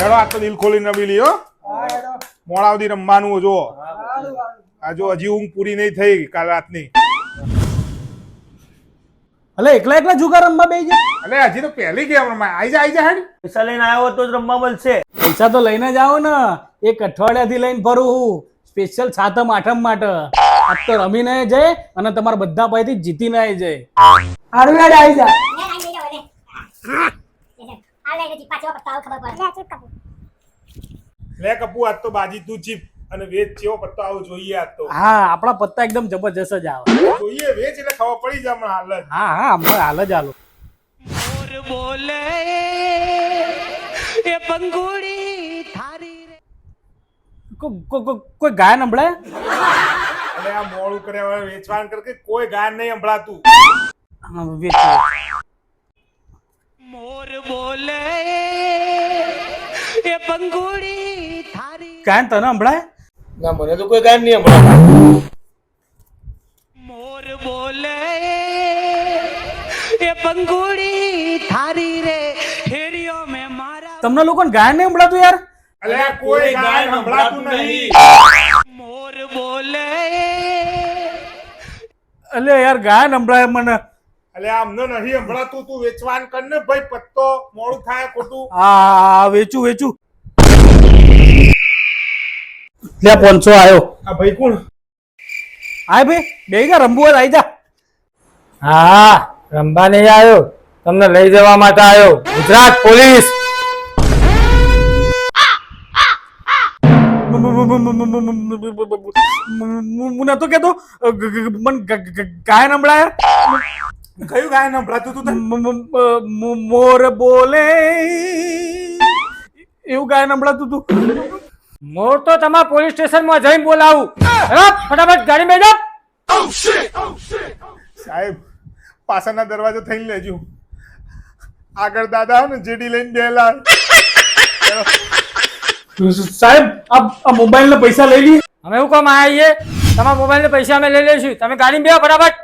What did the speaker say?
હેડો આ તો દિલ ખોલી નબી લ્યો મોડા સુધી રમવાનું જો આ જો હજી ઊંઘ પૂરી નહીં થઈ કાલ રાતની અલે એકલા એકલા જુગાર રમવા બેહી જા અલે હજી તો પહેલી ગેમ રમાય આઈ જા હેડ પૈસા લઈને આવ્યો તો જ રમવા મળશે. પૈસા તો લઈને જ આવો ને એક અઠવાડિયાથી લઈને ફરું હું સ્પેશિયલ સાતમ આઠમ માટે આજ તો રમીને જાય અને તમારા બધા પાસેથી જીતીને આવી જાય હારું યાદ આવી જા લે કપુ આજ તો બાજી તું ચીપ અને વેચ ચેવો પત્તો આવો જોઈએ આજ તો હા આપણા પત્તા એકદમ જબરજસ્ત જ આવે જોઈએ વેચ એટલે ખબર પડી જાય હમણાં હાલ જ હા હા હમણાં હાલ જ હાલો મોર બોલે એ પંગુડી થારી રે. કોઈ ગાયન સંભળાય અને આ મોડું કર્યા વેચવાન કર કે કોઈ ગાયન નહીં સંભળાતું હા, વેચ. મોર બોલે એ પંગુડી થારી ગાયન તને સંભળાય ના મને તો કોઈ ગાન નહીં હમણાં. મોર બોલે એ પંગુડી થારી રે હેરિયો મે મારા તમને લોકોને ગાયન નહીં સંભળાતું યાર અલે આ કોઈ ગાયન સંભળાતું નહીં મોર બોલે અલે યાર ગાયન સંભળાય મને અલે આમને નહીં સંભળાતું તું વેચવાન કર ને ભાઈ પત્તો મોડું થાય ખોટું હા વેચું લે 500 આવ્યો આ ભાઈ કોણ આય ભાઈ બે ગયા રમવું હોય તો આઈ જા હા રમવા નહીં આવ્યો, તમને લઈ જવા માટે આવ્યો. ગુજરાત પોલીસ. હું નતો કેતો મને ગાયન સંભળાય કયું ગાયન સંભળાતું તું તને? મોર બોલે એવું ગાયન સંભળાતું તું મોર તો તમારા પોલીસ સ્ટેશનમાં જઈને બોલાવું. ફટાફટ ગાડી માં જાઓ. સાહેબ પાછળના દરવાજો થઈને લેજો આગળ દાદા ને જેડી લઈને બેલા સાહેબ આ મોબાઈલ ના પૈસા લઈ લઈએ અમે એવું કામ આવીએ? તમારા મોબાઈલ ના પૈસા અમે લઈ લઈશું. તમે ગાડી બેહો ફટાફટ.